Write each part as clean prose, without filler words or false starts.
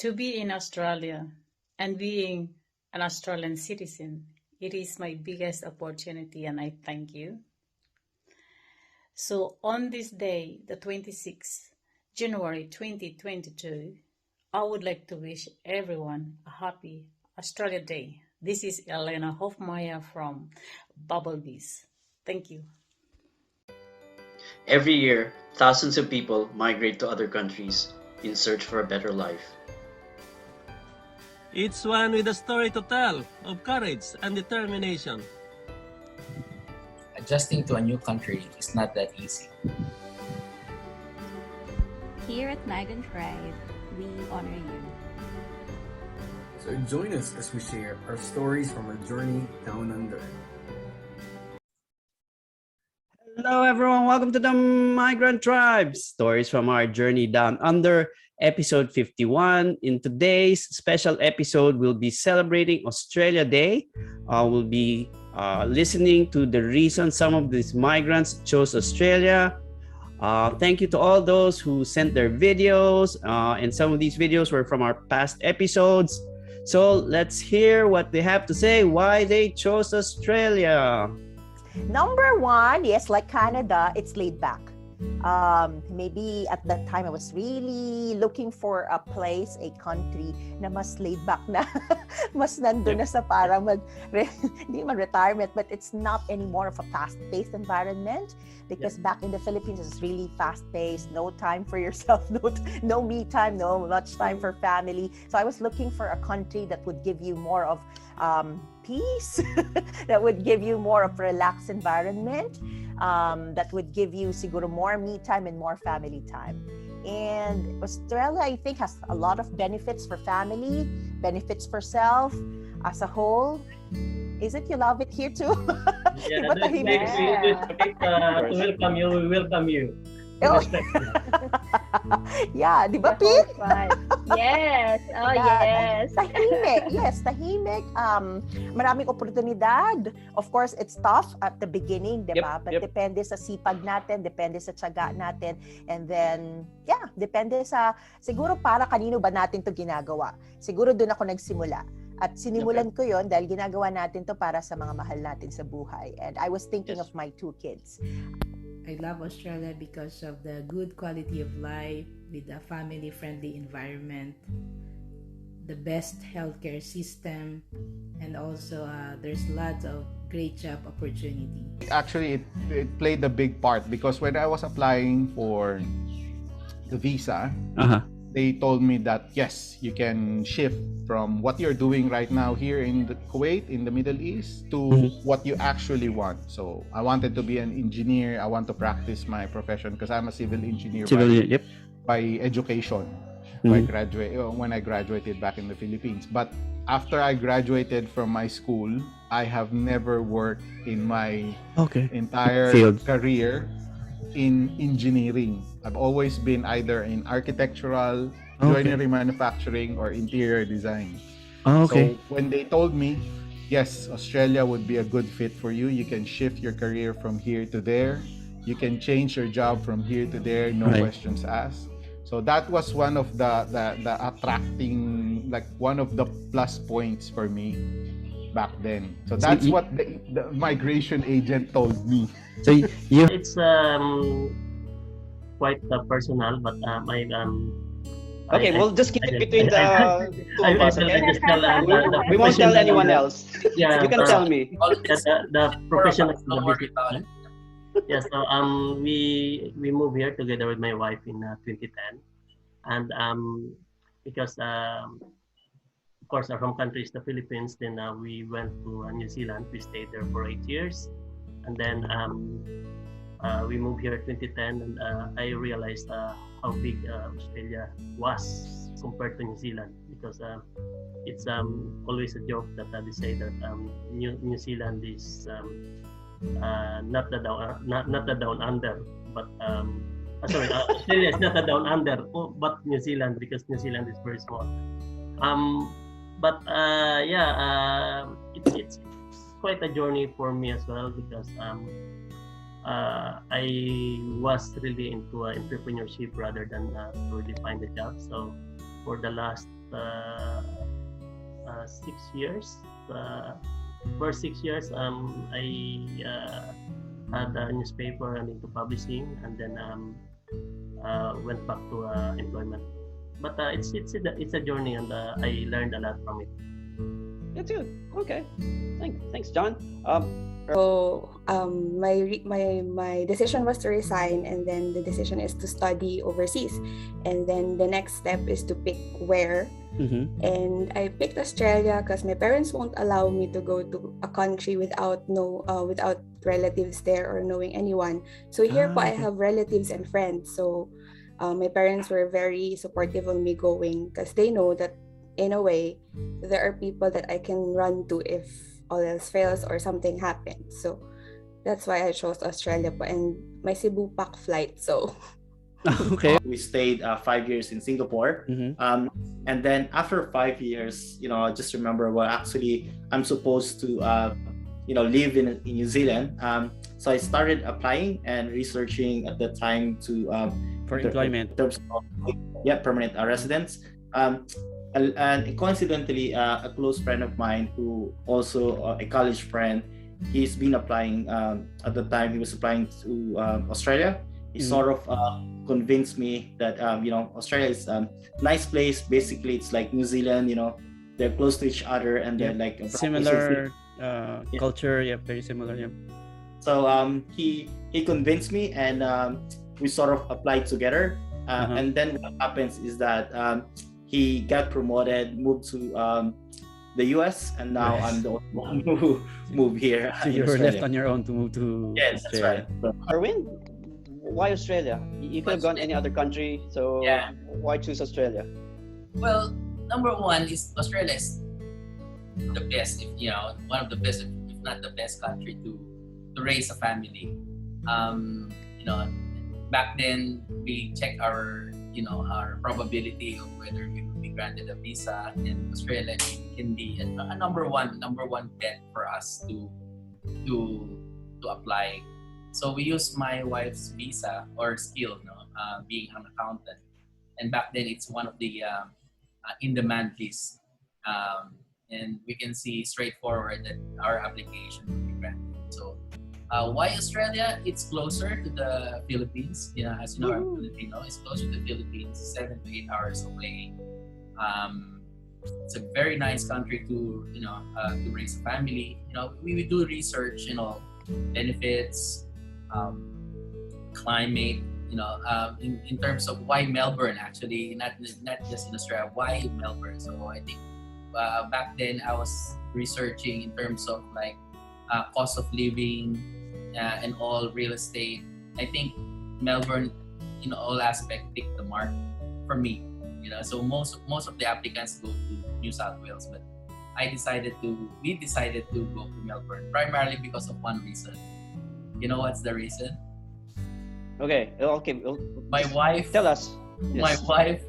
To be in Australia and being an Australian citizen, it is my biggest opportunity and I thank you. So on this day, the 26th January 2022, I would like to wish everyone a happy Australia Day. This is Elena Hofmeyer from Bubblebees. Thank you. Every year, thousands of people migrate to other countries in search for a better life. Each one with a story to tell of courage and determination. Adjusting to a new country is not that easy. Here at Migrant Tribe, we honor you. So join us as we share our stories from our journey down under. Hello, everyone. Welcome to the Migrant Tribe. Stories from our journey down under, episode 51. In today's special episode, we'll be celebrating Australia Day. We'll be listening to the reason some of these migrants chose Australia. Thank you to all those who sent their videos. And some of these videos were from our past episodes. So let's hear what they have to say, why they chose Australia. Number one, yes, like Canada, it's laid back. Maybe at that time I was really looking for a place, a country na mas laid back na, mas nandun na sa parang hindi man retirement, but it's not anymore of a fast-paced environment because back in the Philippines it's really fast-paced, no time for yourself, no me time, no much time for family. So I was looking for a country that would give you more of peace, that would give you more of a relaxed environment, that would give you siguro more me time and more family time. And Australia, I think, has a lot of benefits for family, benefits for self as a whole. Is it you love it here too? Yeah, to welcome you, we welcome you. Yeah, di ba, Pete? Yes. Oh, yes. Tahimik. Yes, tahimik. Maraming oportunidad. Of course, it's tough at the beginning, di ba? But depende sa sipag natin, depende sa tiyaga natin. And then, depende sa, siguro para kanino ba natin to ginagawa. Siguro doon ako nagsimula. At sinimulan ko yon dahil ginagawa natin to para sa mga mahal natin sa buhay. And I was thinking of my 2 kids. I love Australia because of the good quality of life with a family-friendly environment, the best healthcare system, and also there's lots of great job opportunity. Actually, it played a big part because when I was applying for the visa, they told me that yes, you can shift from what you're doing right now here in the Kuwait, in the Middle East, to what you actually want. So I wanted to be an engineer. I want to practice my profession because I'm a civil engineer by education. When I graduated back in the Philippines. But after I graduated from my school, I have never worked in my entire career in engineering. I've always been either in architectural, joinery manufacturing, or interior design. So when they told me, yes, Australia would be a good fit for you, you can shift your career from here to there, you can change your job from here to there, no questions asked. So that was one of the attracting, like one of the plus points for me back then. So that's what the migration agent told me. So It's quite personal, but we'll just keep it between the two of us. Okay? We won't tell anyone else. Yeah, you can tell me. The professional visit. Yes, so we moved here together with my wife in 2010, and because of course our home country is the Philippines, then we went to New Zealand. We stayed there for 8 years, and then we moved here in 2010, and I realized how big Australia was compared to New Zealand, because it's always a joke that they say that New Zealand is not the down under, but Australia is not the down under, but New Zealand, because New Zealand is very small. It's quite a journey for me as well, because I was really into entrepreneurship rather than to really find a job. So for the last 6 years. For 6 years, I had a newspaper and into publishing, and then went back to employment. But it's a journey, and I learned a lot from it. That's good. Okay. Thanks, John. So my decision was to resign, and then the decision is to study overseas, and then the next step is to pick where. And I picked Australia because my parents won't allow me to go to a country without relatives there or knowing anyone. So here po I have relatives and friends. So my parents were very supportive of me going because they know that in a way there are people that I can run to if all else fails or something happens. So that's why I chose Australia po, and my Cebu pack flight. So okay. We stayed 5 years in Singapore. And then after 5 years, I just remember, well, actually, I'm supposed to, live in New Zealand. So I started applying and researching at the time for employment. In terms of, permanent residence. And coincidentally, a close friend of mine who also a college friend, he's been applying, at the time he was applying to Australia. He sort of convinced me that Australia is a nice place. Basically, it's like New Zealand. They're close to each other, and they're like similar culture. Yeah, very similar. Yeah. So he convinced me, and we sort of applied together. And then what happens is that he got promoted, moved to the US, and now I'm the only one who moved here. So you were left on your own to move to Australia. That's right. Arwin, why Australia? You could have gone any other country, so why choose Australia? Well, number one is Australia is the best, one of the best, if not the best country to raise a family. Back then we check our probability of whether we would be granted a visa, and Australia can be a number one bet for us to apply. So we used my wife's visa or skill, being an accountant, and back then it's one of the in-demand lists, and we can see straightforward that our application will be granted. So why Australia? It's closer to the Philippines. As you know, I'm Filipino. It's closer to the Philippines, 7 to 8 hours away. It's a very nice country to raise a family. We do research, benefits, climate, in terms of why Melbourne, actually, not just in Australia, why Melbourne. So I think back then I was researching in terms of like cost of living and all, real estate. I think Melbourne, in all aspects, picked the mark for me. So most of the applicants go to New South Wales, but we decided to go to Melbourne primarily because of one reason. You know what's the reason? Okay. My wife. Tell us. Yes. My wife.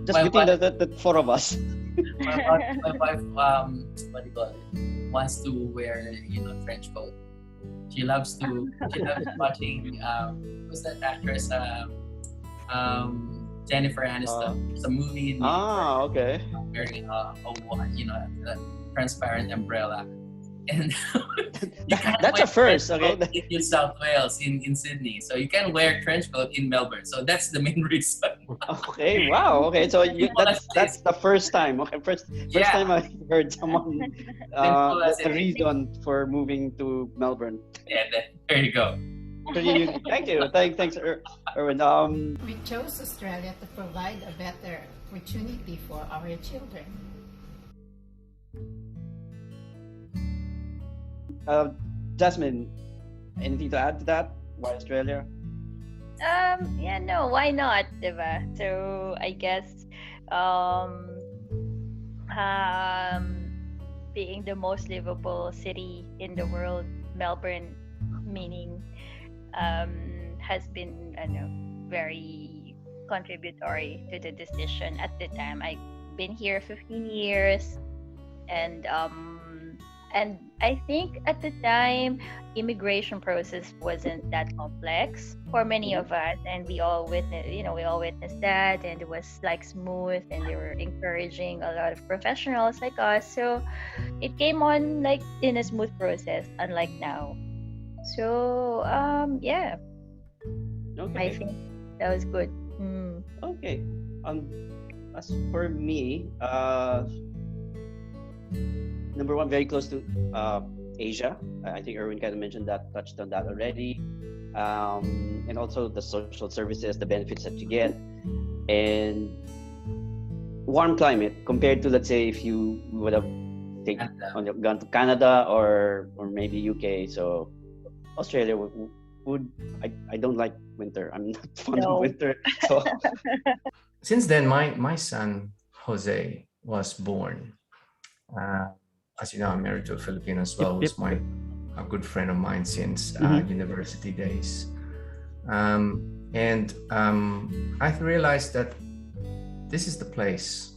Just between the four of us. my wife. What do you call it? Wants to wear trench coat. She loves watching. Who's that actress? Jennifer Aniston. It's a movie. Okay. Wearing a transparent umbrella. And that's a first, okay? In New South Wales, in Sydney, so you can wear trench coat in Melbourne. So that's the main reason. Okay, wow. Okay, so that's the first time. Okay, first time I heard someone the reason for moving to Melbourne. Yeah, there you go. Thank you. Thanks, Erwin. We chose Australia to provide a better opportunity for our children. Jasmine, anything to add to that? Why Australia? Why not, diba? So I guess being the most livable city in the world, Melbourne, meaning has been very contributory to the decision at the time. I've been here 15 years, and And I think at the time, immigration process wasn't that complex for many of us, and we all witnessed that, and it was like smooth, and they were encouraging a lot of professionals like us. So it came on like in a smooth process, unlike now. So yeah, I Okay. think that was good. Okay. As for me, number one, very close to Asia. I think Erwin kind of mentioned that, touched on that already. And also the social services, the benefits that you get, and warm climate compared to, let's say, if you would have gone to Canada or maybe UK. So Australia I don't like winter. I'm not fond of winter. So since then, my son Jose was born. As you know, I'm married to a Filipino as well. Who's a good friend of mine since university days. And I've realized that this is the place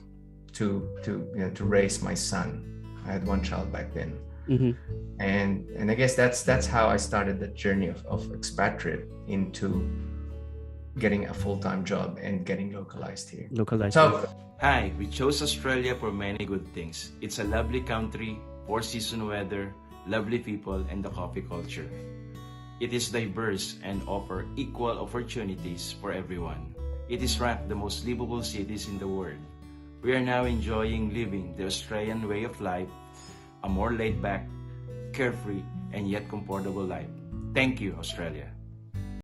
to raise my son. I had one child back then. And I guess that's how I started the journey of expatriate into getting a full-time job and getting localized here. Hi, we chose Australia for many good things. It's a lovely country, 4-season weather, lovely people, and the coffee culture. It is diverse and offers equal opportunities for everyone. It is ranked the most livable cities in the world. We are now enjoying living the Australian way of life, a more laid-back, carefree, and yet comfortable life. Thank you, Australia.